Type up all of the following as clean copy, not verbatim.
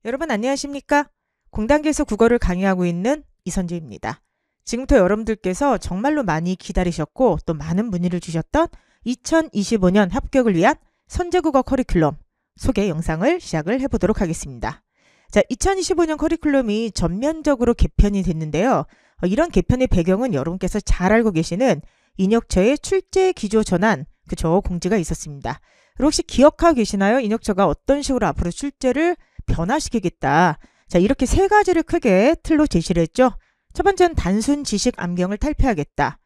여러분 안녕하십니까? 공단기에서 국어를 강의하고 있는 이선재입니다. 지금부터 여러분들께서 정말로 많이 기다리셨고 또 많은 문의를 주셨던 2025년 합격을 위한 선제국어 커리큘럼 소개 영상을 시작을 해보도록 하겠습니다. 자, 2025년 커리큘럼이 전면적으로 개편이 됐는데요. 이런 개편의 배경은 여러분께서 잘 알고 계시는 인혁처의 출제 기조 전환, 그쵸, 공지가 있었습니다. 혹시 기억하고 계시나요? 인혁처가 어떤 식으로 앞으로 출제를 변화시키겠다. 자, 이렇게 세 가지를 크게 틀로 제시를 했죠. 첫 번째는 단순 지식 암경을 탈피하겠다.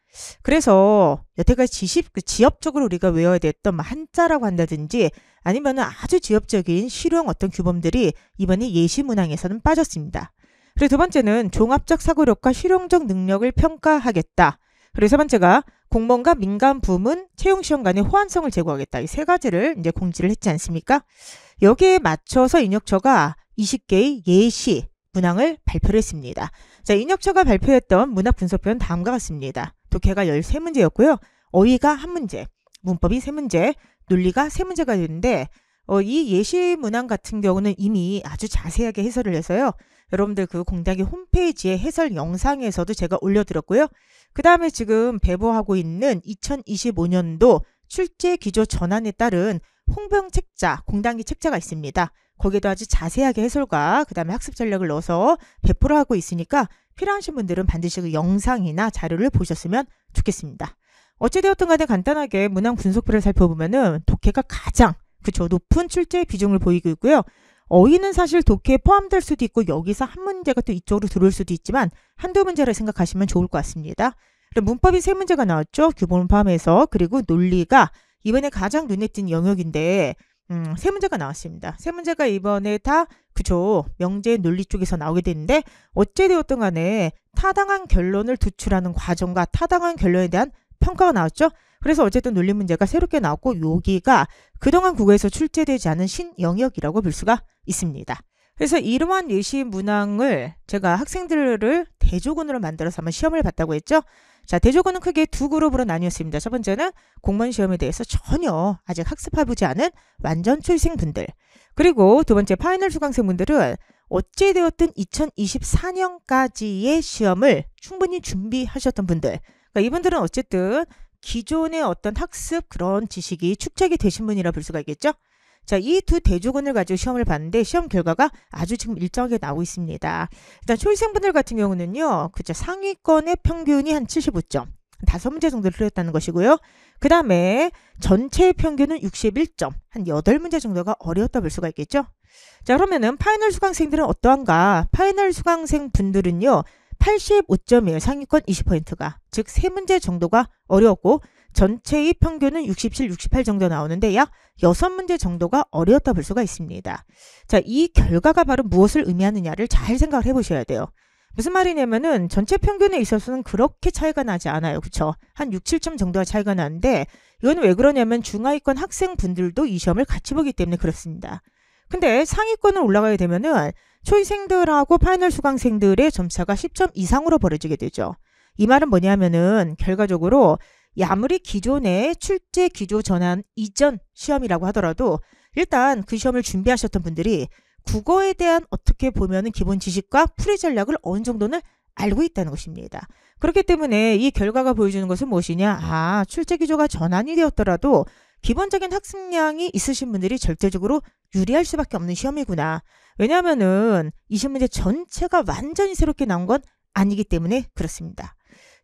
그래서 여태까지 지엽적으로 우리가 외워야 됐던 한자라고 한다든지 아니면 아주 지엽적인 실용 어떤 규범들이 이번에 예시 문항에서는 빠졌습니다. 그리고 두 번째는 종합적 사고력과 실용적 능력을 평가하겠다. 그리고 세 번째가 공무원과 민간 부문 채용 시험 간의 호환성을 제고하겠다. 이 세 가지를 이제 공지를 했지 않습니까? 여기에 맞춰서 인혁처가 20개의 예시 문항을 발표를 했습니다. 자, 인혁처가 발표했던 문학 분석표는 다음과 같습니다. 독해가 13문제였고요. 어휘가 1문제, 문법이 3문제, 논리가 3문제가 되는데 이 예시 문항 같은 경우는 이미 아주 자세하게 해설을 해서요. 여러분들 그 공단기 홈페이지에 해설 영상에서도 제가 올려드렸고요. 그 다음에 지금 배부하고 있는 2025년도 출제 기조 전환에 따른 홍보용 책자, 공단기 책자가 있습니다. 거기에도 아주 자세하게 해설과 그 다음에 학습 전략을 넣어서 배포를 하고 있으니까 필요하신 분들은 반드시 그 영상이나 자료를 보셨으면 좋겠습니다. 어찌되었든 간에 간단하게 문항 분석표를 살펴보면은 독해가 가장 높은 출제 비중을 보이고 있고요. 어휘는 사실 독해에 포함될 수도 있고 여기서 한 문제가 또 이쪽으로 들어올 수도 있지만 한두 문제라 생각하시면 좋을 것 같습니다. 문법이 3문제가 나왔죠. 규범을 포함해서. 그리고 논리가 이번에 가장 눈에 띈 영역인데 3문제가 나왔습니다. 3문제가 이번에 다 명제 논리 쪽에서 나오게 되는데 어찌되었든 간에 타당한 결론을 도출하는 과정과 타당한 결론에 대한 평가가 나왔죠. 그래서 어쨌든 논리 문제가 새롭게 나왔고 여기가 그동안 국어에서 출제되지 않은 신영역이라고 볼 수가 있습니다. 그래서 이러한 예시 문항을 제가 학생들을 대조군으로 만들어서 한번 시험을 봤다고 했죠. 자, 대조군은 크게 두 그룹으로 나뉘었습니다. 첫 번째는 공무원 시험에 대해서 전혀 아직 학습해보지 않은 완전 초시생분들. 그리고 두 번째 파이널 수강생분들은 어찌되었든 2024년까지의 시험을 충분히 준비하셨던 분들. 그러니까 이분들은 어쨌든 기존의 어떤 학습 그런 지식이 축적이 되신 분이라 볼 수가 있겠죠. 자, 이 두 대조군을 가지고 시험을 봤는데 시험 결과가 아주 지금 일정하게 나오고 있습니다. 일단 초시생분들 같은 경우는요, 상위권의 평균이 한 75점, 5문제 정도를 틀렸다는 것이고요. 그 다음에 전체 평균은 61점, 한 8문제 정도가 어려웠다 볼 수가 있겠죠. 자, 그러면은 파이널 수강생들은 어떠한가? 파이널 수강생분들은요, 85점이에요. 상위권 20%가. 즉 3문제 정도가 어려웠고 전체의 평균은 67, 68 정도 나오는데 약 6문제 정도가 어려웠다 볼 수가 있습니다. 자, 이 결과가 바로 무엇을 의미하느냐를 잘 생각을 해보셔야 돼요. 무슨 말이냐면은 전체 평균에 있어서는 그렇게 차이가 나지 않아요. 그쵸? 한 6, 7점 정도가 차이가 나는데 이건 왜 그러냐면 중하위권 학생분들도 이 시험을 같이 보기 때문에 그렇습니다. 근데 상위권을 올라가게 되면은 초시생들하고 파이널 수강생들의 점차가 10점 이상으로 벌어지게 되죠. 이 말은 뭐냐면은 결과적으로 아무리 기존의 출제 기조 전환 이전 시험이라고 하더라도 일단 그 시험을 준비하셨던 분들이 국어에 대한 어떻게 보면은 기본 지식과 풀이 전략을 어느 정도는 알고 있다는 것입니다. 그렇기 때문에 이 결과가 보여주는 것은 무엇이냐? 출제 기조가 전환이 되었더라도 기본적인 학습량이 있으신 분들이 절대적으로 유리할 수밖에 없는 시험이구나. 왜냐하면은 20문제 전체가 완전히 새롭게 나온 건 아니기 때문에 그렇습니다.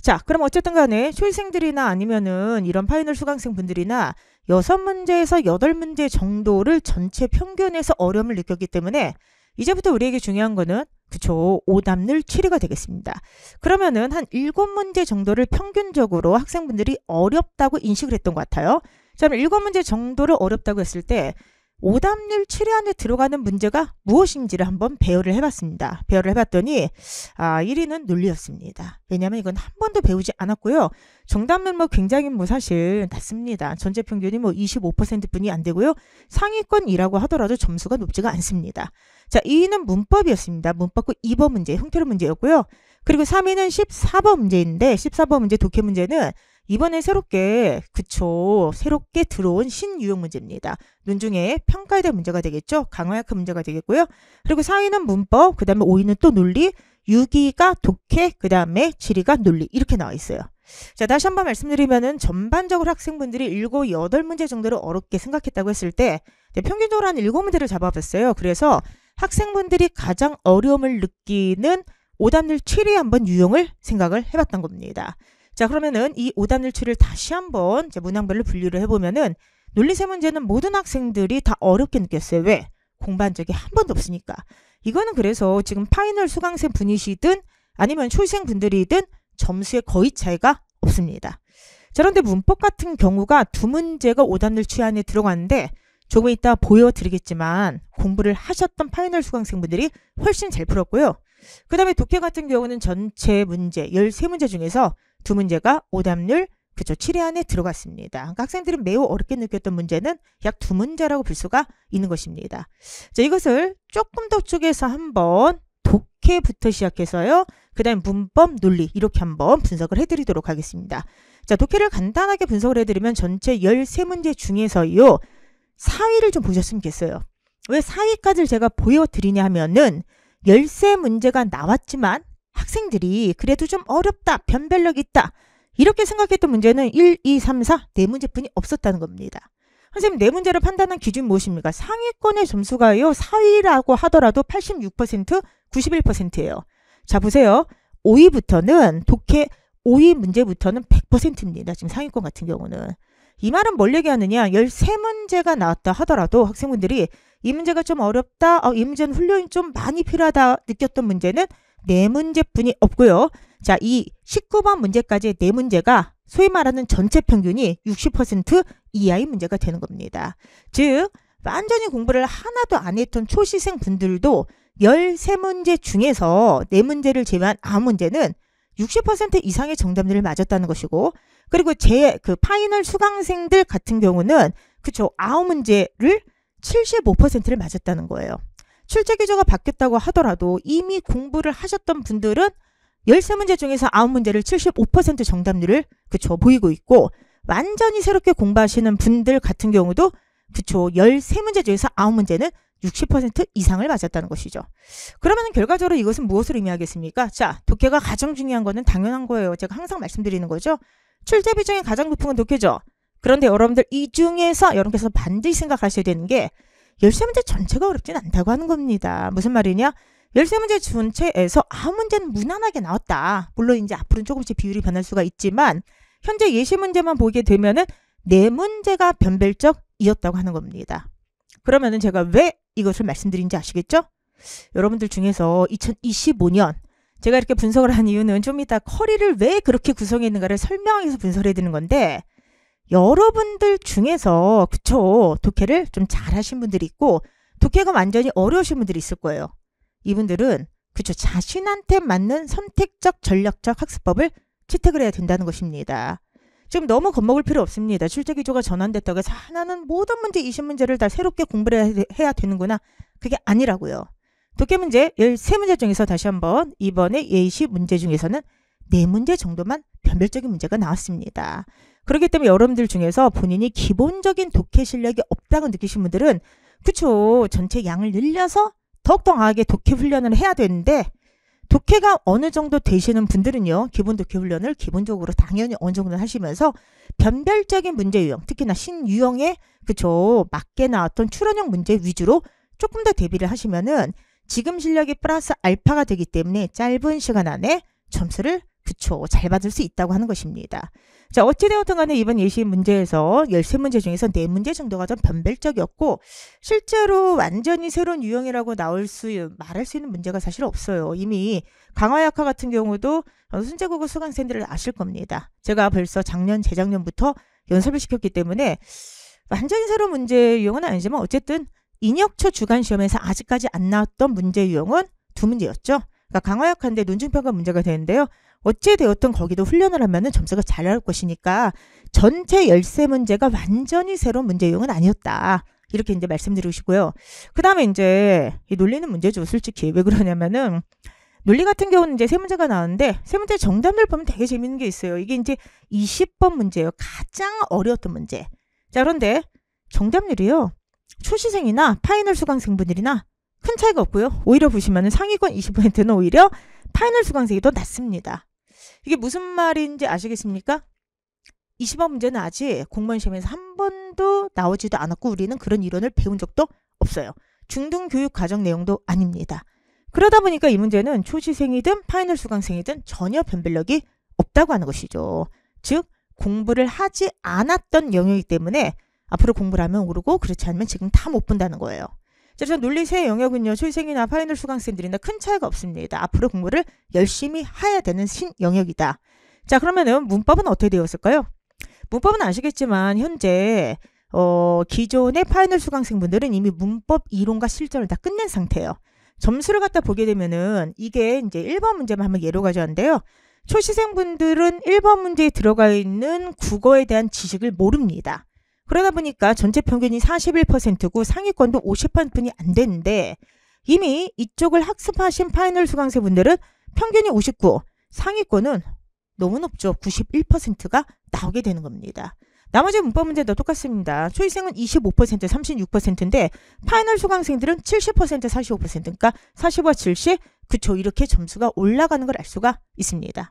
자, 그럼 어쨌든 간에 초시생들이나 아니면은 이런 파이널 수강생분들이나 6문제에서 8문제 정도를 전체 평균에서 어려움을 느꼈기 때문에 이제부터 우리에게 중요한 거는 오답률 7위가 되겠습니다. 그러면은 한 7문제 정도를 평균적으로 학생분들이 어렵다고 인식을 했던 것 같아요. 자, 그럼 7문제 정도를 어렵다고 했을 때 오답률 7위 안에 들어가는 문제가 무엇인지를 한번 배열을 해봤습니다. 배열을 해봤더니 1위는 논리였습니다. 왜냐하면 이건 한 번도 배우지 않았고요. 정답률 굉장히 사실 낮습니다. 전체 평균이 25%뿐이 안 되고요. 상위권이라고 하더라도 점수가 높지가 않습니다. 자, 2위는 문법이었습니다. 문법고 2번 문제, 형태로 문제였고요. 그리고 3위는 14번 문제인데 14번 문제 독해 문제는 이번에 새롭게 들어온 신유형 문제입니다. 논중에 평가에 대한 문제가 되겠죠. 강화약화 문제가 되겠고요. 그리고 4위는 문법, 그 다음에 5위는 또 논리, 6위가 독해, 그 다음에 7위가 논리 이렇게 나와 있어요. 자, 다시 한번 말씀드리면은 전반적으로 학생분들이 7, 8문제 정도를 어렵게 생각했다고 했을 때 평균적으로 한 7문제를 잡아봤어요. 그래서 학생분들이 가장 어려움을 느끼는 오답률 7위 한번 유형을 생각을 해봤던 겁니다. 자, 그러면은 이 오답률 7위를 다시 한번 문항별로 분류를 해보면은 논리 3문제는 모든 학생들이 다 어렵게 느꼈어요. 왜? 공부한 적이 한 번도 없으니까. 이거는 그래서 지금 파이널 수강생 분이시든 아니면 초시생 분들이든 점수에 거의 차이가 없습니다. 자, 그런데 문법 같은 경우가 2문제가 오답률 7위 안에 들어가는데 조금 이따 보여드리겠지만 공부를 하셨던 파이널 수강생분들이 훨씬 잘 풀었고요. 그 다음에 독해 같은 경우는 전체 문제 13문제 중에서 2문제가 오답률 7위 안에 들어갔습니다. 그러니까 학생들은 매우 어렵게 느꼈던 문제는 약 2문제라고 볼 수가 있는 것입니다. 자, 이것을 조금 더 쪼개서 한번 독해부터 시작해서요. 그 다음 문법, 논리 이렇게 한번 분석을 해드리도록 하겠습니다. 자, 독해를 간단하게 분석을 해드리면 전체 13문제 중에서요. 4위를 좀 보셨으면 좋겠어요. 왜 4위까지를 제가 보여드리냐 하면은 13문제가 나왔지만 학생들이 그래도 좀 어렵다, 변별력 있다 이렇게 생각했던 문제는 1, 2, 3, 4 4문제뿐이 없었다는 겁니다. 선생님 4문제를 판단한 기준이 무엇입니까? 상위권의 점수가요. 4위라고 하더라도 86%, 91%예요. 자, 보세요. 5위부터는 독해 5위 문제부터는 100%입니다. 지금 상위권 같은 경우는. 이 말은 뭘 얘기하느냐? 13문제가 나왔다 하더라도 학생분들이 이 문제가 좀 어렵다, 이 문제는 훈련이 좀 많이 필요하다 느꼈던 문제는 4문제뿐이 없고요. 자, 이 19번 문제까지의 4문제가 소위 말하는 전체 평균이 60% 이하의 문제가 되는 겁니다. 즉, 완전히 공부를 하나도 안 했던 초시생 분들도 13문제 중에서 4문제를 제외한 9문제는 60% 이상의 정답률을 맞았다는 것이고, 그리고 파이널 수강생들 같은 경우는 9문제를 75%를 맞았다는 거예요. 출제 기조가 바뀌었다고 하더라도 이미 공부를 하셨던 분들은 13문제 중에서 9문제를 75% 정답률을 보이고 있고, 완전히 새롭게 공부하시는 분들 같은 경우도 13문제 중에서 9문제는 60% 이상을 맞았다는 것이죠. 그러면 결과적으로 이것은 무엇을 의미하겠습니까? 자, 독해가 가장 중요한 거는 당연한 거예요. 제가 항상 말씀드리는 거죠. 출제 비중이 가장 높은 건 독해죠. 그런데 여러분들 이 중에서 여러분께서 반드시 생각하셔야 되는 게 13문제 전체가 어렵진 않다고 하는 겁니다. 무슨 말이냐? 13문제 전체에서 9문제는 무난하게 나왔다. 물론 이제 앞으로는 조금씩 비율이 변할 수가 있지만 현재 예시 문제만 보게 되면은 4문제가 변별적이었다고 하는 겁니다. 그러면은 제가 왜 이것을 말씀드린지 아시겠죠? 여러분들 중에서 2025년 제가 이렇게 분석을 한 이유는 좀 이따 커리를 왜 그렇게 구성했는가를 설명하기 위해서 분석을 해드리는 건데, 여러분들 중에서 독해를 좀 잘하신 분들이 있고 독해가 완전히 어려우신 분들이 있을 거예요. 이분들은 자신한테 맞는 선택적 전략적 학습법을 채택을 해야 된다는 것입니다. 지금 너무 겁먹을 필요 없습니다. 출제 기조가 전환됐다고 해서 하나는 모든 문제 20문제를 다 새롭게 공부를 해야 되는구나. 그게 아니라고요. 독해 문제 13문제 중에서 다시 한번 이번에 예시 문제 중에서는 4문제 정도만 변별적인 문제가 나왔습니다. 그렇기 때문에 여러분들 중에서 본인이 기본적인 독해 실력이 없다고 느끼신 분들은 전체 양을 늘려서 더욱더 강하게 독해 훈련을 해야 되는데, 독해가 어느 정도 되시는 분들은요, 기본 독해 훈련을 기본적으로 당연히 어느 정도는 하시면서 변별적인 문제 유형, 특히나 신유형에 맞게 나왔던 추론형 문제 위주로 조금 더 대비를 하시면은 지금 실력이 플러스 알파가 되기 때문에 짧은 시간 안에 점수를 잘 받을 수 있다고 하는 것입니다. 자, 어찌되었든 간에 이번 예시 문제에서 13문제 중에서 4문제 정도가 좀 변별적이었고, 실제로 완전히 새로운 유형이라고 말할 수 있는 문제가 사실 없어요. 이미 강화약화 같은 경우도 순제국어 수강생들을 아실 겁니다. 제가 벌써 재작년부터 연습을 시켰기 때문에 완전히 새로운 문제 유형은 아니지만 어쨌든 인역초 주간시험에서 아직까지 안 나왔던 문제 유형은 2문제였죠. 그러니까 강화약화인데 논증평가 문제가 되는데요. 어찌되었든 거기도 훈련을 하면은 점수가 잘 나올 것이니까 전체 13문제가 완전히 새로운 문제 유형은 아니었다. 이렇게 이제 말씀드리고 싶고요. 그 다음에 이제 이 놀리는 문제죠. 솔직히. 왜 그러냐면은 논리 같은 경우는 이제 세 문제가 나왔는데 세 문제 정답을 보면 되게 재밌는 게 있어요. 이게 이제 20번 문제예요. 가장 어려웠던 문제. 자, 그런데 정답률이요. 초시생이나 파이널 수강생분들이나 큰 차이가 없고요. 오히려 보시면 상위권 20%는 오히려 파이널 수강생이 더 낮습니다. 이게 무슨 말인지 아시겠습니까? 20번 문제는 아직 공무원 시험에서 한 번도 나오지도 않았고 우리는 그런 이론을 배운 적도 없어요. 중등교육 과정 내용도 아닙니다. 그러다 보니까 이 문제는 초시생이든 파이널 수강생이든 전혀 변별력이 없다고 하는 것이죠. 즉 공부를 하지 않았던 영역이기 때문에 앞으로 공부를 하면 오르고 그렇지 않으면 지금 다 못 본다는 거예요. 그래서 논리 세 영역은요. 초시생이나 파이널 수강생들이나 큰 차이가 없습니다. 앞으로 공부를 열심히 해야 되는 신영역이다. 자, 그러면은 문법은 어떻게 되었을까요? 문법은 아시겠지만 현재 기존의 파이널 수강생분들은 이미 문법 이론과 실전을 다 끝낸 상태예요. 점수를 갖다 보게 되면은 이게 이제 1번 문제만 한번 예로 가져왔는데요. 초시생분들은 1번 문제에 들어가 있는 국어에 대한 지식을 모릅니다. 그러다 보니까 전체 평균이 41%고 상위권도 50%이 안 되는데 이미 이쪽을 학습하신 파이널 수강생분들은 평균이 59, 상위권은 너무 높죠. 91%가 나오게 되는 겁니다. 나머지 문법 문제도 똑같습니다. 초시생은 25%, 36%인데 파이널 수강생들은 70%, 45%, 그러니까 40과 70, 그쵸. 이렇게 점수가 올라가는 걸 알 수가 있습니다.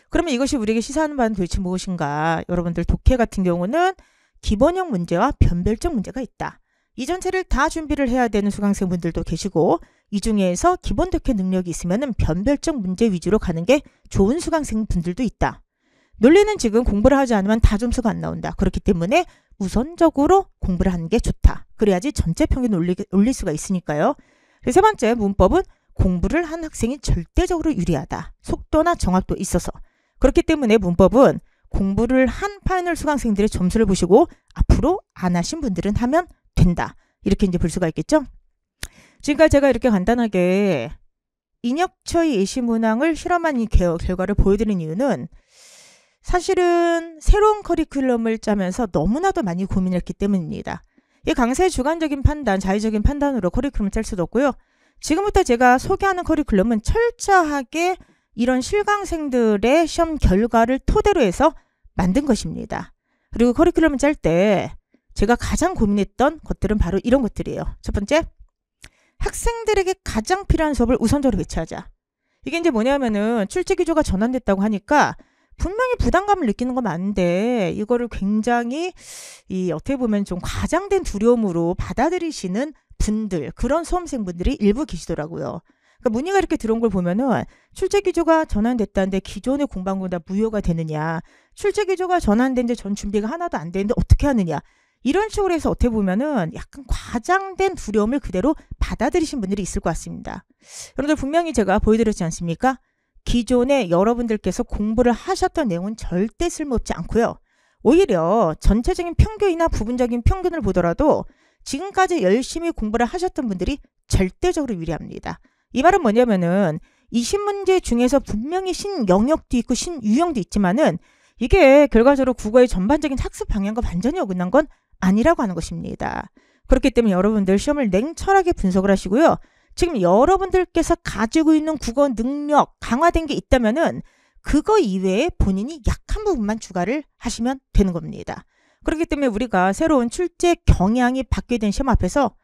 그러면 이것이 우리에게 시사하는 바는 도대체 무엇인가? 여러분들 독해 같은 경우는 기본형 문제와 변별적 문제가 있다. 이 전체를 다 준비를 해야 되는 수강생분들도 계시고 이 중에서 기본 독해 능력이 있으면 변별적 문제 위주로 가는 게 좋은 수강생분들도 있다. 논리는 지금 공부를 하지 않으면 다 점수가 안 나온다. 그렇기 때문에 우선적으로 공부를 하는 게 좋다. 그래야지 전체 평균을 올릴 수가 있으니까요. 세 번째 문법은 공부를 한 학생이 절대적으로 유리하다. 속도나 정확도 있어서. 그렇기 때문에 문법은 공부를 한 파이널 수강생들의 점수를 보시고 앞으로 안 하신 분들은 하면 된다. 이렇게 이제 볼 수가 있겠죠. 지금까지 제가 이렇게 간단하게 인혁처의 예시문항을 실험한 이 결과를 보여드린 이유는 사실은 새로운 커리큘럼을 짜면서 너무나도 많이 고민했기 때문입니다. 이 강사의 주관적인 판단, 자의적인 판단으로 커리큘럼을 짤 수도 없고요. 지금부터 제가 소개하는 커리큘럼은 철저하게 이런 실강생들의 시험 결과를 토대로 해서 만든 것입니다. 그리고 커리큘럼을 짤 때 제가 가장 고민했던 것들은 바로 이런 것들이에요. 첫 번째, 학생들에게 가장 필요한 수업을 우선적으로 배치하자. 이게 이제 뭐냐면은 출제 기조가 전환됐다고 하니까 분명히 부담감을 느끼는 건 맞는데 이거를 굉장히 어떻게 보면 좀 과장된 두려움으로 받아들이시는 분들, 그런 수험생분들이 일부 계시더라고요. 그러니까 문의가 이렇게 들어온 걸 보면은 출제 기조가 전환됐다는데 기존의 공부하고 다 무효가 되느냐, 출제 기조가 전환된데 전 준비가 하나도 안 되는데 어떻게 하느냐, 이런 식으로 해서 어떻게 보면은 약간 과장된 두려움을 그대로 받아들이신 분들이 있을 것 같습니다. 여러분들 분명히 제가 보여드렸지 않습니까? 기존에 여러분들께서 공부를 하셨던 내용은 절대 쓸모없지 않고요. 오히려 전체적인 평균이나 부분적인 평균을 보더라도 지금까지 열심히 공부를 하셨던 분들이 절대적으로 유리합니다. 이 말은 뭐냐면은 20문제 중에서 분명히 신영역도 있고 신유형도 있지만은 이게 결과적으로 국어의 전반적인 학습 방향과 완전히 어긋난 건 아니라고 하는 것입니다. 그렇기 때문에 여러분들 시험을 냉철하게 분석을 하시고요. 지금 여러분들께서 가지고 있는 국어 능력 강화된 게 있다면은 그거 이외에 본인이 약한 부분만 추가를 하시면 되는 겁니다. 그렇기 때문에 우리가 새로운 출제 경향이 바뀌게 된 시험 앞에서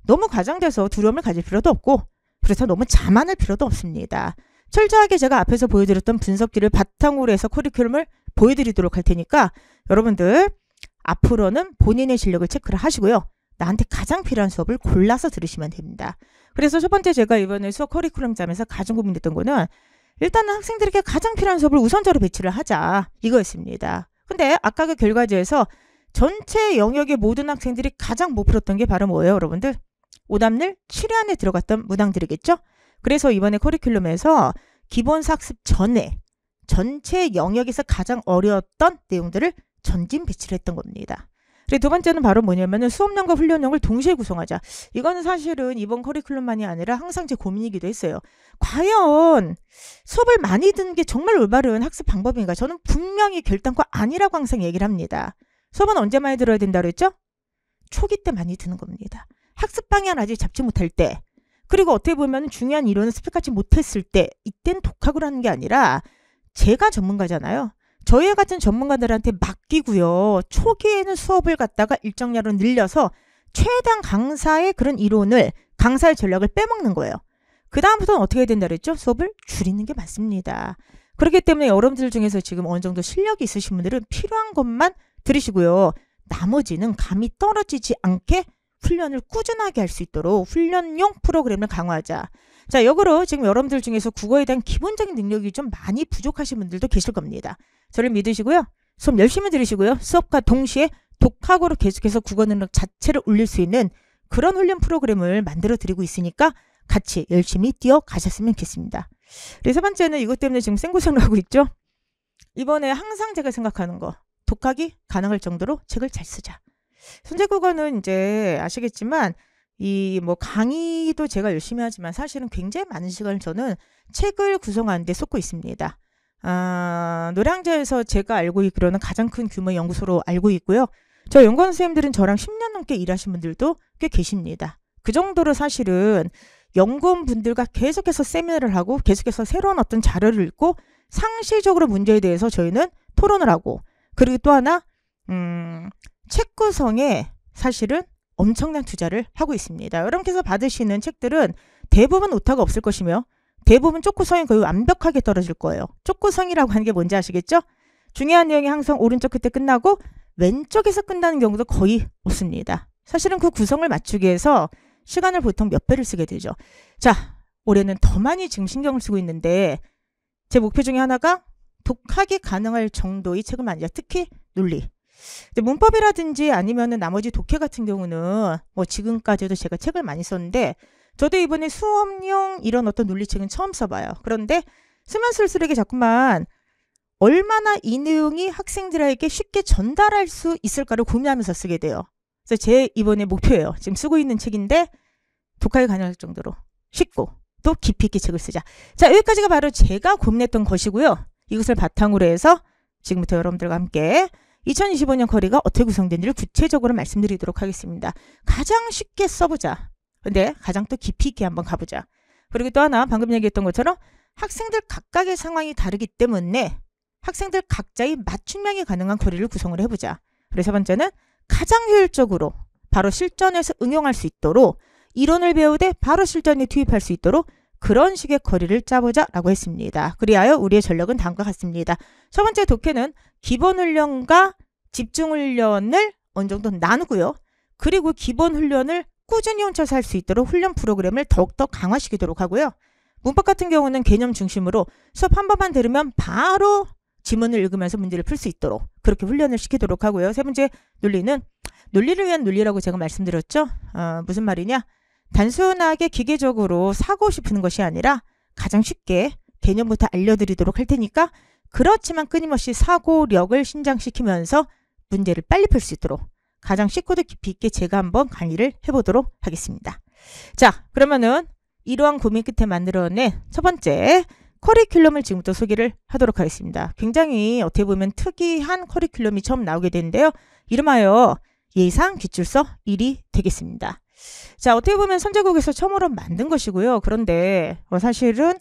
너무 과장돼서 두려움을 가질 필요도 없고 그래서 너무 자만할 필요도 없습니다. 철저하게 제가 앞에서 보여드렸던 분석들을 바탕으로 해서 커리큘럼을 보여드리도록 할 테니까 여러분들 앞으로는 본인의 실력을 체크를 하시고요. 나한테 가장 필요한 수업을 골라서 들으시면 됩니다. 그래서 첫 번째 제가 이번에 수업 커리큘럼 짜면서 가장 고민됐던 거는 일단은 학생들에게 가장 필요한 수업을 우선적으로 배치를 하자, 이거였습니다. 근데 아까 그 결과지에서 전체 영역의 모든 학생들이 가장 못 풀었던 게 바로 뭐예요, 여러분들? 오답률 7위 안에 들어갔던 문항들이겠죠? 그래서 이번에 커리큘럼에서 기본학습 전에 전체 영역에서 가장 어려웠던 내용들을 전진 배치를 했던 겁니다. 그리고 두 번째는 바로 뭐냐면은 수업량과 훈련량을 동시에 구성하자. 이거는 사실은 이번 커리큘럼만이 아니라 항상 제 고민이기도 했어요. 과연 수업을 많이 듣는 게 정말 올바른 학습 방법인가? 저는 분명히 결단코 아니라고 항상 얘기를 합니다. 수업은 언제 많이 들어야 된다고 했죠? 초기 때 많이 듣는 겁니다. 학습 방향을 아직 잡지 못할 때. 그리고 어떻게 보면 중요한 이론을 스펙하지 못했을 때 이땐 독학을 하는 게 아니라 제가 전문가잖아요. 저희 같은 전문가들한테 맡기고요. 초기에는 수업을 갖다가 일정량으로 늘려서 최대한 강사의 그런 이론을 강사의 전략을 빼먹는 거예요. 그 다음부터는 어떻게 해야 된다 그랬죠? 수업을 줄이는 게 맞습니다. 그렇기 때문에 여러분들 중에서 지금 어느 정도 실력이 있으신 분들은 필요한 것만 들으시고요. 나머지는 감이 떨어지지 않게 훈련을 꾸준하게 할 수 있도록 훈련용 프로그램을 강화하자. 자, 역으로 지금 여러분들 중에서 국어에 대한 기본적인 능력이 좀 많이 부족하신 분들도 계실 겁니다. 저를 믿으시고요. 수업 열심히 들으시고요. 수업과 동시에 독학으로 계속해서 국어 능력 자체를 올릴 수 있는 그런 훈련 프로그램을 만들어 드리고 있으니까 같이 열심히 뛰어가셨으면 좋겠습니다. 그리고 세 번째는 이것 때문에 지금 생고생을 하고 있죠. 이번에 항상 제가 생각하는 거, 독학이 가능할 정도로 책을 잘 쓰자. 선제국어는 이제 아시겠지만 이 뭐 강의도 제가 열심히 하지만 사실은 굉장히 많은 시간을 저는 책을 구성하는 데 쏟고 있습니다. 노량자에서 제가 알고 있기로는 가장 큰 규모의 연구소로 알고 있고요. 저 연구원 선생님들은 저랑 10년 넘게 일하신 분들도 꽤 계십니다. 그 정도로 사실은 연구원 분들과 계속해서 세미나를 하고 계속해서 새로운 어떤 자료를 읽고 상시적으로 문제에 대해서 저희는 토론을 하고, 그리고 또 하나 책 구성에 사실은 엄청난 투자를 하고 있습니다. 여러분께서 받으시는 책들은 대부분 오타가 없을 것이며 대부분 쪽구성이 거의 완벽하게 떨어질 거예요. 쪽구성이라고 하는 게 뭔지 아시겠죠? 중요한 내용이 항상 오른쪽 끝에 끝나고 왼쪽에서 끝나는 경우도 거의 없습니다. 사실은 그 구성을 맞추기 위해서 시간을 보통 몇 배를 쓰게 되죠. 자, 올해는 더 많이 지금 신경을 쓰고 있는데 제 목표 중에 하나가 독학이 가능할 정도의 책을 만들자. 특히 논리. 문법이라든지 아니면은 나머지 독해 같은 경우는 뭐 지금까지도 제가 책을 많이 썼는데 저도 이번에 수업용 이런 어떤 논리책은 처음 써봐요. 그런데 쓰면 쓸수록 자꾸만 얼마나 이 내용이 학생들에게 쉽게 전달할 수 있을까를 고민하면서 쓰게 돼요. 그래서 제 이번에 목표예요. 지금 쓰고 있는 책인데 독학이 가능할 정도로 쉽고 또 깊이 있게 책을 쓰자. 자, 여기까지가 바로 제가 고민했던 것이고요. 이것을 바탕으로 해서 지금부터 여러분들과 함께 2025년 커리가 어떻게 구성된지를 구체적으로 말씀드리도록 하겠습니다. 가장 쉽게 써보자. 근데 가장 또 깊이 있게 한번 가보자. 그리고 또 하나 방금 얘기했던 것처럼 학생들 각각의 상황이 다르기 때문에 학생들 각자의 맞춤형이 가능한 커리를 구성을 해보자. 그래서 세 번째는 가장 효율적으로 바로 실전에서 응용할 수 있도록 이론을 배우되 바로 실전에 투입할 수 있도록 그런 식의 커리를 짜보자 라고 했습니다. 그리하여 우리의 전략은 다음과 같습니다. 첫 번째 독해는 기본훈련과 집중훈련을 어느 정도 나누고요. 그리고 기본훈련을 꾸준히 훔쳐서 할 수 있도록 훈련 프로그램을 더욱더 강화시키도록 하고요. 문법 같은 경우는 개념 중심으로 수업 한 번만 들으면 바로 지문을 읽으면서 문제를 풀 수 있도록 그렇게 훈련을 시키도록 하고요. 세 번째 논리는 논리를 위한 논리라고 제가 말씀드렸죠. 무슨 말이냐? 단순하게 기계적으로 사고 싶은 것이 아니라 가장 쉽게 개념부터 알려드리도록 할 테니까 그렇지만 끊임없이 사고력을 신장시키면서 문제를 빨리 풀 수 있도록 가장 쉽고도 깊이 있게 제가 한번 강의를 해보도록 하겠습니다. 자, 그러면은 이러한 고민 끝에 만들어낸 첫 번째 커리큘럼을 지금부터 소개를 하도록 하겠습니다. 굉장히 어떻게 보면 특이한 커리큘럼이 처음 나오게 되는데요. 이름하여 예상 기출서 1이 되겠습니다. 자, 어떻게 보면 선제국에서 처음으로 만든 것이고요. 그런데 사실은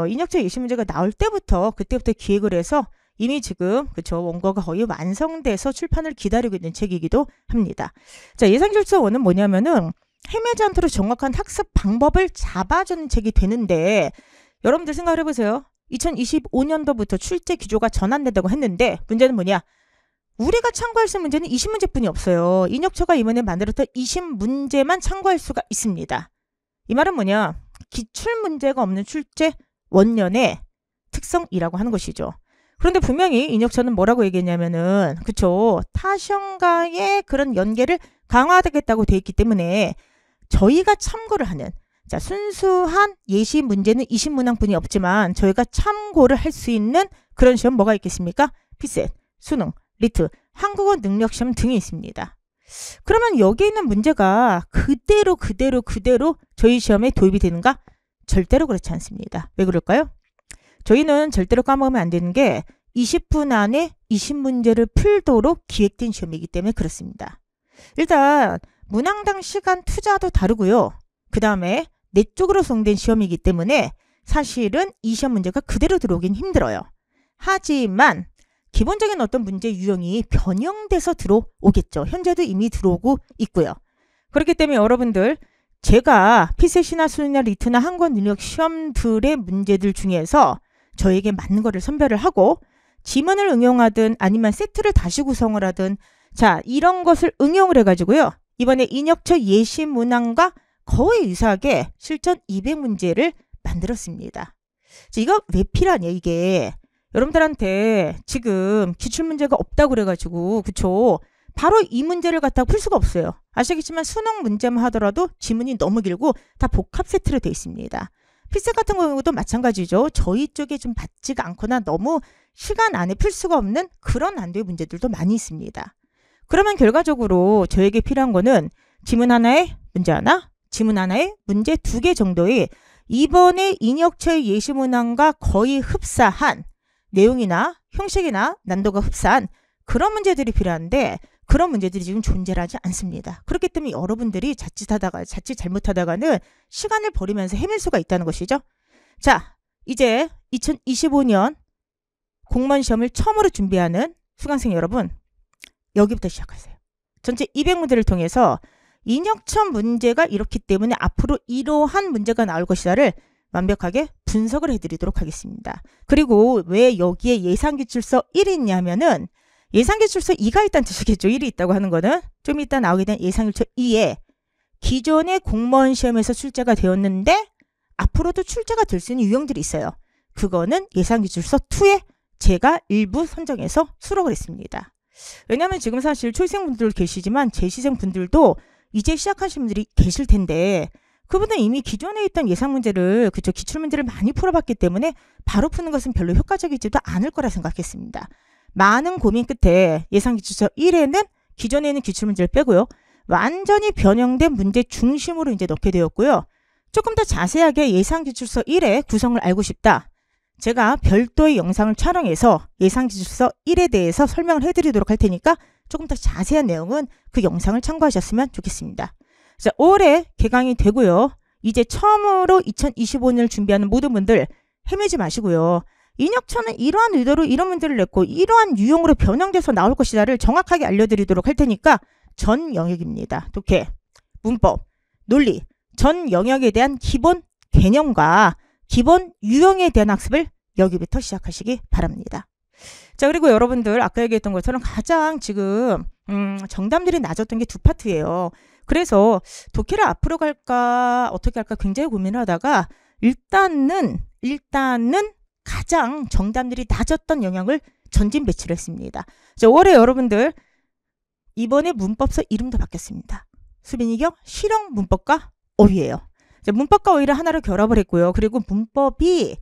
인역적 예시 문제가 나올 때부터 그때부터 기획을 해서 이미 지금 그쵸 원고가 거의 완성돼서 출판을 기다리고 있는 책이기도 합니다. 자, 예상 기출서 1은 뭐냐면은 헤매지 않도록 정확한 학습 방법을 잡아주는 책이 되는데 여러분들 생각을 해보세요. 2025년도부터 출제 기조가 전환된다고 했는데 문제는 뭐냐? 우리가 참고할 수 있는 문제는 20문제뿐이 없어요. 인역처가 이번에 만들었던 20문제만 참고할 수가 있습니다. 이 말은 뭐냐? 기출문제가 없는 출제 원년의 특성이라고 하는 것이죠. 그런데 분명히 인역처는 뭐라고 얘기했냐면은 그쵸 타시험과의 그런 연계를 강화하겠다고 되어 있기 때문에 저희가 참고를 하는 자 순수한 예시 문제는 20문항뿐이 없지만 저희가 참고를 할 수 있는 그런 시험 뭐가 있겠습니까? 피셋, 수능, 리트, 한국어 능력시험 등이 있습니다. 그러면 여기에 있는 문제가 그대로 저희 시험에 도입이 되는가? 절대로 그렇지 않습니다. 왜 그럴까요? 저희는 절대로 까먹으면 안 되는 게 20분 안에 20문제를 풀도록 기획된 시험이기 때문에 그렇습니다. 일단 문항당 시간 투자도 다르고요. 그 다음에 내적으로 구성된 시험이기 때문에 사실은 이 시험 문제가 그대로 들어오긴 힘들어요. 하지만 기본적인 어떤 문제 유형이 변형돼서 들어오겠죠. 현재도 이미 들어오고 있고요. 그렇기 때문에 여러분들 제가 피셋이나 수능이나 리트나 한권 능력 시험들의 문제들 중에서 저에게 맞는 거를 선별을 하고 지문을 응용하든 아니면 세트를 다시 구성을 하든 자 이런 것을 응용을 해가지고요. 이번에 인역처 예시 문항과 거의 유사하게 실전 200문제를 만들었습니다. 이거 왜 필요하냐 이게. 여러분들한테 지금 기출문제가 없다고 그래가지고 그쵸? 바로 이 문제를 갖다가 풀 수가 없어요. 아시겠지만 수능 문제만 하더라도 지문이 너무 길고 다 복합 세트로 되어 있습니다. 피셋 같은 경우도 마찬가지죠. 저희 쪽에 좀 받지가 않거나 너무 시간 안에 풀 수가 없는 그런 난도의 문제들도 많이 있습니다. 그러면 결과적으로 저에게 필요한 거는 지문 하나에 문제 하나, 지문 하나에 문제 2개 정도의 이번에 인역처의 예시 문항과 거의 흡사한 내용이나 형식이나 난도가 흡사한 그런 문제들이 필요한데 그런 문제들이 지금 존재를 하지 않습니다. 그렇기 때문에 여러분들이 자칫 잘못하다가는 시간을 버리면서 헤맬 수가 있다는 것이죠. 자, 이제 2025년 공무원 시험을 처음으로 준비하는 수강생 여러분, 여기부터 시작하세요. 전체 200문제를 통해서 인역처 문제가 이렇기 때문에 앞으로 이러한 문제가 나올 것이다를 완벽하게 분석을 해드리도록 하겠습니다. 그리고 왜 여기에 예상기출서 1이 있냐면은 예상기출서 2가 있다는 뜻이겠죠. 1이 있다고 하는 거는 좀 이따 나오게 된 예상기출서 2에 기존의 공무원 시험에서 출제가 되었는데 앞으로도 출제가 될 수 있는 유형들이 있어요. 그거는 예상기출서 2에 제가 일부 선정해서 수록을 했습니다. 왜냐하면 지금 사실 초시생분들 계시지만 재시생분들도 이제 시작하신 분들이 계실 텐데 그분은 이미 기존에 있던 예상 문제를 그쵸 기출문제를 많이 풀어봤기 때문에 바로 푸는 것은 별로 효과적이지도 않을 거라 생각했습니다. 많은 고민 끝에 예상기출서 1에는 기존에 있는 기출문제를 빼고요. 완전히 변형된 문제 중심으로 이제 넣게 되었고요. 조금 더 자세하게 예상기출서 1의 구성을 알고 싶다. 제가 별도의 영상을 촬영해서 예상기출서 1에 대해서 설명을 해드리도록 할 테니까 조금 더 자세한 내용은 그 영상을 참고하셨으면 좋겠습니다. 자, 5월에 개강이 되고요. 이제 처음으로 2025년을 준비하는 모든 분들 헤매지 마시고요. 인역처는 이러한 의도로 이런 문제를 냈고 이러한 유형으로 변형돼서 나올 것이다를 정확하게 알려드리도록 할 테니까 전 영역입니다. 독해, 문법, 논리, 전 영역에 대한 기본 개념과 기본 유형에 대한 학습을 여기부터 시작하시기 바랍니다. 자, 그리고 여러분들 아까 얘기했던 것처럼 가장 지금 정답률이 낮았던 게 두 파트예요. 그래서 독해를 앞으로 갈까 어떻게 할까 굉장히 고민을 하다가 일단은 가장 정답률이 낮았던 영역을 전진 배치를 했습니다. 자, 5월에 여러분들 이번에 문법서 이름도 바뀌었습니다. 수빈이경 실용 문법과 어휘예요. 자, 문법과 어휘를 하나로 결합을 했고요. 그리고 문법이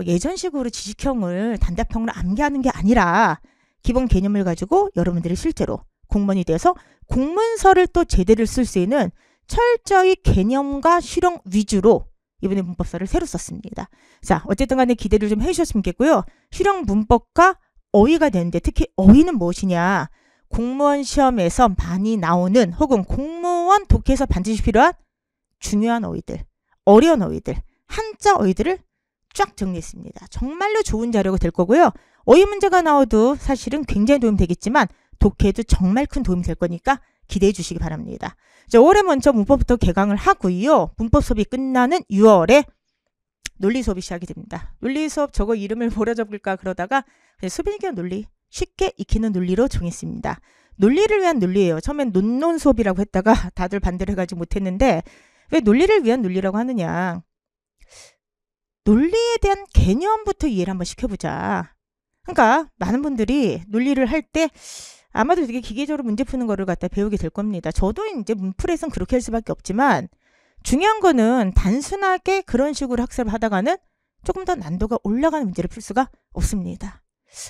예전식으로 지식형을 단답형으로 암기하는 게 아니라 기본 개념을 가지고 여러분들이 실제로 공무원이 돼서 공문서를 또 제대로 쓸 수 있는 철저히 개념과 실용 위주로 이번에 문법서를 새로 썼습니다. 자, 어쨌든 간에 기대를 좀 해주셨으면 좋겠고요. 실용 문법과 어휘가 되는데 특히 어휘는 무엇이냐. 공무원 시험에서 많이 나오는 혹은 공무원 독해에서 반드시 필요한 중요한 어휘들, 어려운 어휘들, 한자 어휘들을 쫙 정리했습니다. 정말로 좋은 자료가 될 거고요. 어휘 문제가 나와도 사실은 굉장히 도움이 되겠지만 독해도 정말 큰 도움이 될 거니까 기대해 주시기 바랍니다. 자, 5월에 먼저 문법부터 개강을 하고요. 문법 수업이 끝나는 6월에 논리 수업이 시작이 됩니다. 논리 수업 저거 이름을 뭐라 적을까 그러다가 수빈이경 논리, 쉽게 익히는 논리로 정했습니다. 논리를 위한 논리예요. 처음엔 논논 수업이라고 했다가 다들 반대를 해가지고 못했는데 왜 논리를 위한 논리라고 하느냐. 논리에 대한 개념부터 이해를 한번 시켜보자. 그러니까 많은 분들이 논리를 할 때 아마도 되게 기계적으로 문제 푸는 거를 갖다 배우게 될 겁니다. 저도 이제 문풀에선 그렇게 할 수밖에 없지만 중요한 거는 단순하게 그런 식으로 학습을 하다가는 조금 더 난도가 올라가는 문제를 풀 수가 없습니다.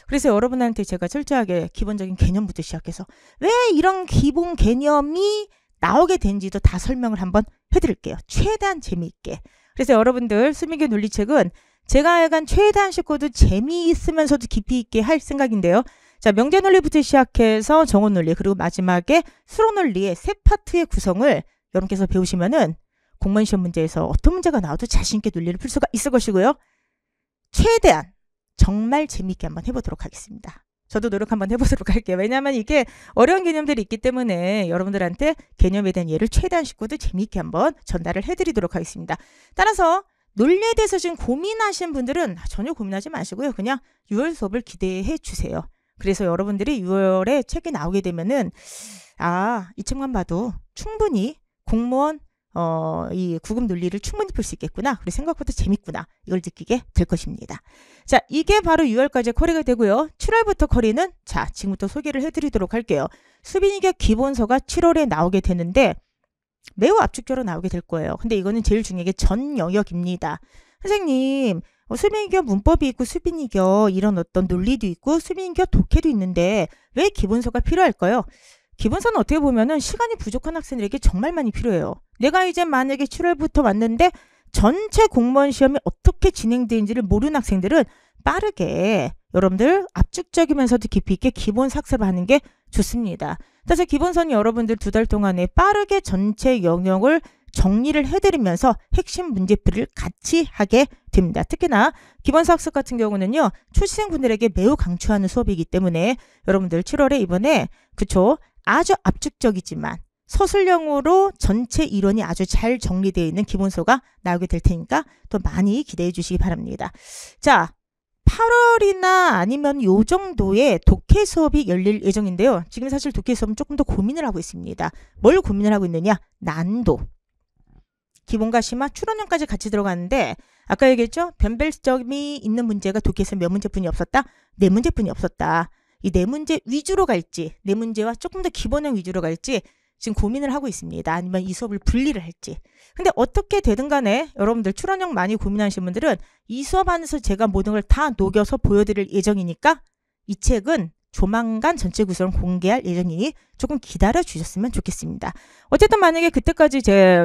그래서 여러분한테 제가 철저하게 기본적인 개념부터 시작해서 왜 이런 기본 개념이 나오게 된지도 다 설명을 한번 해드릴게요. 최대한 재미있게. 그래서 여러분들 수민교 논리책은 제가 약간 최대한 쉽고도 재미있으면서도 깊이 있게 할 생각인데요. 자, 명제논리부터 시작해서 정원논리 그리고 마지막에 수로논리의 세 파트의 구성을 여러분께서 배우시면은 공무원 시험 문제에서 어떤 문제가 나와도 자신있게 논리를 풀 수가 있을 것이고요. 최대한 정말 재미있게 한번 해보도록 하겠습니다. 저도 노력 한번 해보도록 할게요. 왜냐하면 이게 어려운 개념들이 있기 때문에 여러분들한테 개념에 대한 예를 최대한 쉽고도 재미있게 한번 전달을 해드리도록 하겠습니다. 따라서 논리에 대해서 지금 고민하시는 분들은 전혀 고민하지 마시고요. 그냥 6월 수업을 기대해 주세요. 그래서 여러분들이 6월에 책이 나오게 되면은 이 책만 봐도 충분히 공무원 이 구급 논리를 충분히 풀 수 있겠구나. 그리고 생각보다 재밌구나. 이걸 느끼게 될 것입니다. 자, 이게 바로 6월까지 커리가 되고요. 7월부터 커리는 자, 지금부터 소개를 해드리도록 할게요. 수빈이격 기본서가 7월에 나오게 되는데 매우 압축적으로 나오게 될 거예요. 근데 이거는 제일 중요한 게 전 영역입니다. 선생님, 수빈이격 문법이 있고 수빈이격 이런 어떤 논리도 있고 수빈이격 독해도 있는데 왜 기본서가 필요할까요? 기본서는 어떻게 보면은 시간이 부족한 학생들에게 정말 많이 필요해요. 내가 이제 만약에 7월부터 왔는데 전체 공무원 시험이 어떻게 진행되는지를 모르는 학생들은 빠르게 여러분들 압축적이면서도 깊이 있게 기본 학습을 하는 게 좋습니다. 그래서 기본서는 여러분들 2달 동안에 빠르게 전체 영역을 정리를 해드리면서 핵심 문제풀이를 같이 하게 됩니다. 특히나 기본서 학습 같은 경우는요. 초시생분들에게 매우 강추하는 수업이기 때문에 여러분들 7월에 이번에 그쵸? 아주 압축적이지만 서술형으로 전체 이론이 아주 잘 정리되어 있는 기본서가 나오게 될 테니까 또 많이 기대해 주시기 바랍니다. 자, 8월이나 아니면 요 정도의 독해 수업이 열릴 예정인데요. 지금 사실 독해 수업은 조금 더 고민을 하고 있습니다. 뭘 고민을 하고 있느냐? 난도. 기본과 심화, 추론형까지 같이 들어가는데 아까 얘기했죠? 변별점이 있는 문제가 독해에서 몇 문제뿐이 없었다? 4문제뿐이 없었다. 이 4문제 위주로 갈지 4문제와 조금 더 기본형 위주로 갈지 지금 고민을 하고 있습니다. 아니면 이 수업을 분리를 할지. 근데 어떻게 되든 간에 여러분들 추론형 많이 고민하시는 분들은 이 수업 안에서 제가 모든 걸 다 녹여서 보여드릴 예정이니까 이 책은 조만간 전체 구성을 공개할 예정이니 조금 기다려 주셨으면 좋겠습니다. 어쨌든 만약에 그때까지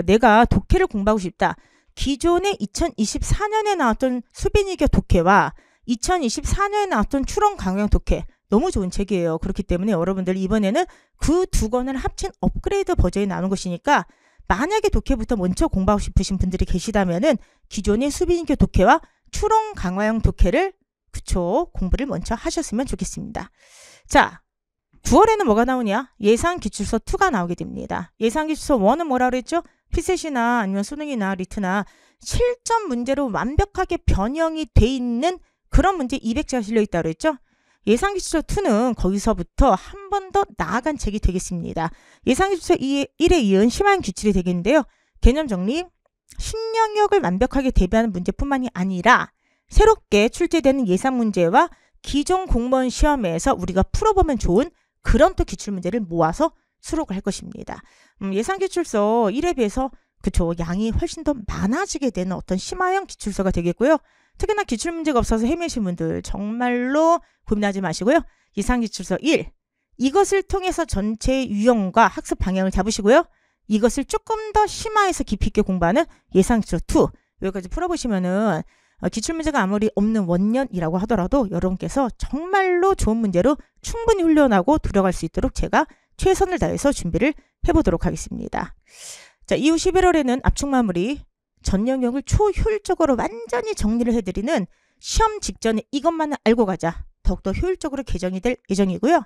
내가 독해를 공부하고 싶다. 기존에 2024년에 나왔던 수빈이격 독해와 2024년에 나왔던 추론 강형 독해 너무 좋은 책이에요. 그렇기 때문에 여러분들 이번에는 그 2권을 합친 업그레이드 버전이 나오는 것이니까 만약에 독해부터 먼저 공부하고 싶으신 분들이 계시다면은 기존의 수빈이격 독해와 추론 강화형 독해를 공부를 먼저 하셨으면 좋겠습니다. 자, 9월에는 뭐가 나오냐? 예상기출서 2가 나오게 됩니다. 예상기출서 1은 뭐라 그랬죠? 피셋이나 아니면 수능이나 리트나 실전 문제로 완벽하게 변형이 돼 있는 그런 문제 200자가 실려있다고 그랬죠? 예상기출서 2는 거기서부터 한 번 더 나아간 책이 되겠습니다. 예상기출서 1에 이은 심화형 기출이 되겠는데요. 개념 정리, 신영역을 완벽하게 대비하는 문제뿐만이 아니라 새롭게 출제되는 예상 문제와 기존 공무원 시험에서 우리가 풀어보면 좋은 그런 또 기출문제를 모아서 수록을 할 것입니다. 예상기출서 1에 비해서 양이 훨씬 더 많아지게 되는 어떤 심화형 기출서가 되겠고요. 특히나 기출문제가 없어서 헤매신 분들 정말로 고민하지 마시고요. 예상기출서 1, 이것을 통해서 전체 유형과 학습 방향을 잡으시고요. 이것을 조금 더 심화해서 깊이 있게 공부하는 예상기출서 2, 여기까지 풀어보시면은 기출문제가 아무리 없는 원년이라고 하더라도 여러분께서 정말로 좋은 문제로 충분히 훈련하고 들어갈 수 있도록 제가 최선을 다해서 준비를 해보도록 하겠습니다. 자, 이후 11월에는 압축 마무리, 전 영역을 초효율적으로 완전히 정리를 해드리는 시험 직전에 이것만은 알고 가자. 더욱더 효율적으로 개정이 될 예정이고요.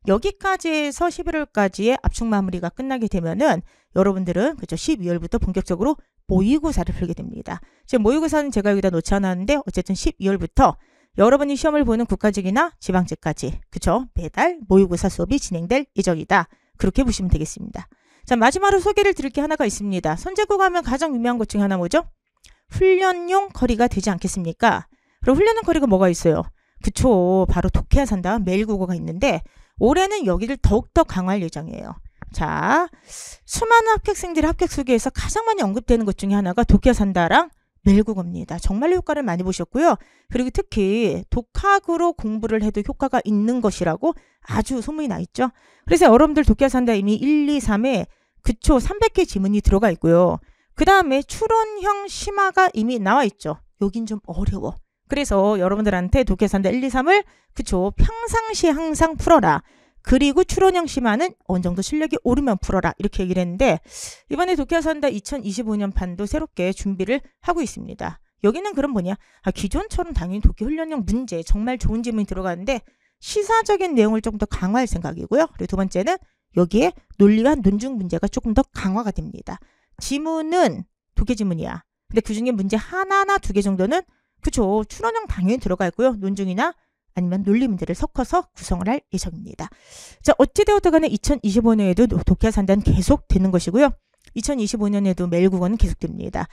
여기까지 해서 11월까지의 압축 마무리가 끝나게 되면은 여러분들은 12월부터 본격적으로 모의고사를 풀게 됩니다. 지금 모의고사는 제가 여기다 놓지 않았는데 어쨌든 12월부터 여러분이 시험을 보는 국가직이나 지방직까지 매달 모의고사 수업이 진행될 예정이다. 그렇게 보시면 되겠습니다. 자, 마지막으로 소개를 드릴 게 하나가 있습니다. 선제국어 하면 가장 유명한 것 중에 하나 뭐죠? 훈련용 커리가 되지 않겠습니까? 그럼 훈련용 커리가 뭐가 있어요? 바로 독해야 산다 매일국어가 있는데 올해는 여기를 더욱더 강화할 예정이에요. 자, 수많은 합격생들의 합격 소개에서 가장 많이 언급되는 것 중에 하나가 독해야 산다랑 매일국어입니다. 정말로 효과를 많이 보셨고요. 그리고 특히 독학으로 공부를 해도 효과가 있는 것이라고 아주 소문이 나 있죠. 그래서 여러분들 독해야 산다 이미 1, 2, 3에 300개 지문이 들어가 있고요. 그 다음에 추론형 심화가 이미 나와 있죠. 여긴 좀 어려워. 그래서 여러분들한테 독해야 산다 1, 2, 3을 평상시에 항상 풀어라. 그리고 추론형 심화는 어느 정도 실력이 오르면 풀어라. 이렇게 얘기를 했는데 이번에 독해와 산다 2025년 판도 새롭게 준비를 하고 있습니다. 여기는 그럼 뭐냐? 기존처럼 당연히 독해 훈련형 문제 정말 좋은 질문이 들어가는데 시사적인 내용을 조금 더 강화할 생각이고요. 그리고 두 번째는 여기에 논리와 논증 문제가 조금 더 강화가 됩니다. 지문은 독해 지문이야. 근데 그중에 문제 하나나 두 개 정도는 그쵸. 추론형 당연히 들어가 있고요. 논증이나 아니면 논리 문제를 섞어서 구성을 할 예정입니다. 자, 어찌되었든 간에 2025년에도 독해와 산다는 계속 되는 것이고요. 2025년에도 매일 국어는 계속됩니다.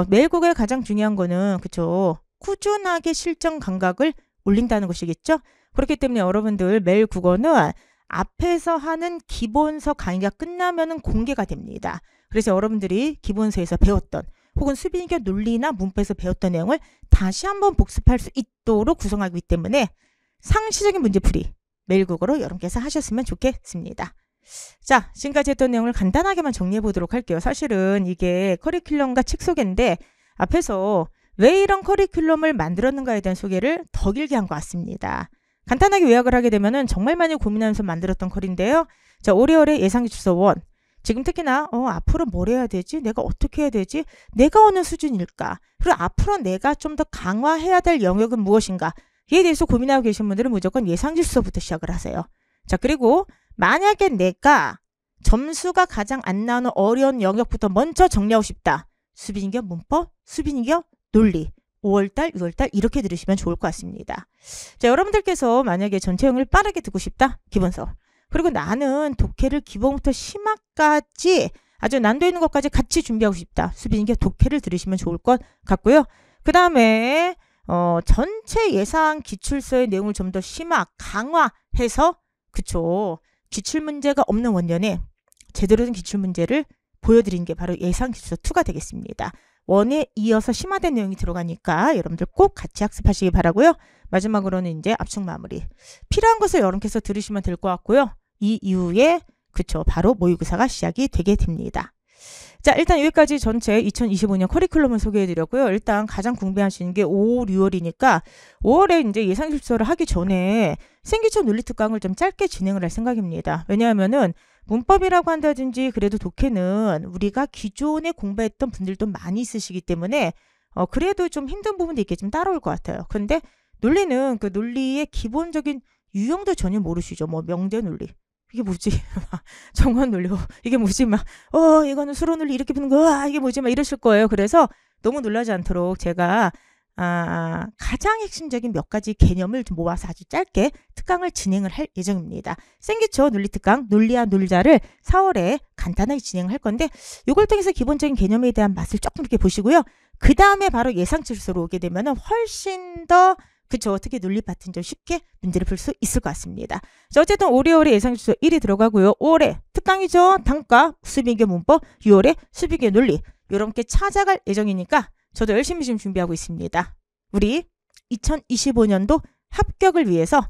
매일 국어의 가장 중요한 거는 그쵸. 꾸준하게 실전 감각을 올린다는 것이겠죠. 그렇기 때문에 여러분들 매일 국어는 앞에서 하는 기본서 강의가 끝나면은 공개가 됩니다. 그래서 여러분들이 기본서에서 배웠던 혹은 수빈이교 논리나 문법에서 배웠던 내용을 다시 한번 복습할 수 있도록 구성하기 때문에 상시적인 문제풀이 매일 국어로 여러분께서 하셨으면 좋겠습니다. 자, 지금까지 했던 내용을 간단하게만 정리해 보도록 할게요. 사실은 이게 커리큘럼과 책 소개인데 앞에서 왜 이런 커리큘럼을 만들었는가에 대한 소개를 더 길게 한 것 같습니다. 간단하게 요약을 하게 되면은 정말 많이 고민하면서 만들었던 컬인데요. 자, 오래오래 예상기출서 1. 지금 특히나 앞으로 뭘 해야 되지? 내가 어떻게 해야 되지? 내가 어느 수준일까? 그리고 앞으로 내가 좀 더 강화해야 될 영역은 무엇인가? 이에 대해서 고민하고 계신 분들은 무조건 예상지수서부터 시작을 하세요. 자, 그리고 만약에 내가 점수가 가장 안 나오는 어려운 영역부터 먼저 정리하고 싶다. 수빈이교 문법, 수빈이교 논리. 5월달, 6월달 이렇게 들으시면 좋을 것 같습니다. 자, 여러분들께서 만약에 전체 영역을 빠르게 듣고 싶다. 기본서. 그리고 나는 독해를 기본부터 심화까지 아주 난도 있는 것까지 같이 준비하고 싶다. 수빈이교 독해를 들으시면 좋을 것 같고요. 그 다음에 전체 예상 기출서의 내용을 좀 더 심화, 강화해서 그쵸. 기출문제가 없는 원년에 제대로 된 기출문제를 보여드리는 게 바로 예상 기출서 2가 되겠습니다. 1에 이어서 심화된 내용이 들어가니까 여러분들 꼭 같이 학습하시기 바라고요. 마지막으로는 이제 압축 마무리. 필요한 것을 여러분께서 들으시면 될 것 같고요. 이 이후에 그쵸. 바로 모의고사가 시작이 되게 됩니다. 자, 일단 여기까지 전체 2025년 커리큘럼을 소개해드렸고요. 일단 가장 궁금해하시는 게 5월, 6월이니까 5월에 이제 예상실수를 하기 전에 생기초 논리특강을 좀 짧게 진행을 할 생각입니다. 왜냐하면은 문법이라고 한다든지 그래도 독해는 우리가 기존에 공부했던 분들도 많이 있으시기 때문에 그래도 좀 힘든 부분도 있게 좀 따라올 것 같아요. 그런데 논리는 그 논리의 기본적인 유형도 전혀 모르시죠. 뭐 명대 논리. 이게 뭐지? 정원 논리. 이게 뭐지? 막 이거는 수로 논리 이렇게 푸는 거. 이게 뭐지? 막 이러실 거예요. 그래서 너무 놀라지 않도록 제가 가장 핵심적인 몇 가지 개념을 좀 모아서 아주 짧게 특강을 진행을 할 예정입니다. 생기초 논리특강 논리와 놀자를 4월에 간단하게 진행을 할 건데 이걸 통해서 기본적인 개념에 대한 맛을 조금 이렇게 보시고요. 그 다음에 바로 예상치수로 오게 되면 훨씬 더 그쵸. 어떻게 논리 파트는 좀 쉽게 문제를 풀 수 있을 것 같습니다. 자, 어쨌든 올해 예상지수 1이 들어가고요. 5월에 특강이죠. 단과, 수비교 문법, 6월에 수비교 논리. 이렇게 찾아갈 예정이니까 저도 열심히 지금 준비하고 있습니다. 우리 2025년도 합격을 위해서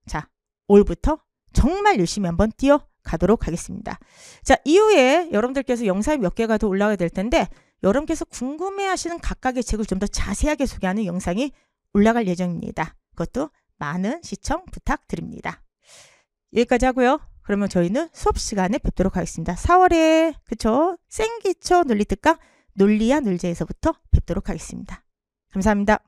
자, 올부터 정말 열심히 한번 뛰어가도록 하겠습니다. 자, 이후에 여러분들께서 영상이 몇 개가 더 올라가야 될 텐데 여러분께서 궁금해하시는 각각의 책을 좀 더 자세하게 소개하는 영상이 올라갈 예정입니다. 그것도 많은 시청 부탁드립니다. 여기까지 하고요. 그러면 저희는 수업 시간에 뵙도록 하겠습니다. 4월에 그쵸? 생기초 논리특강 논리와 놀자에서부터 뵙도록 하겠습니다. 감사합니다.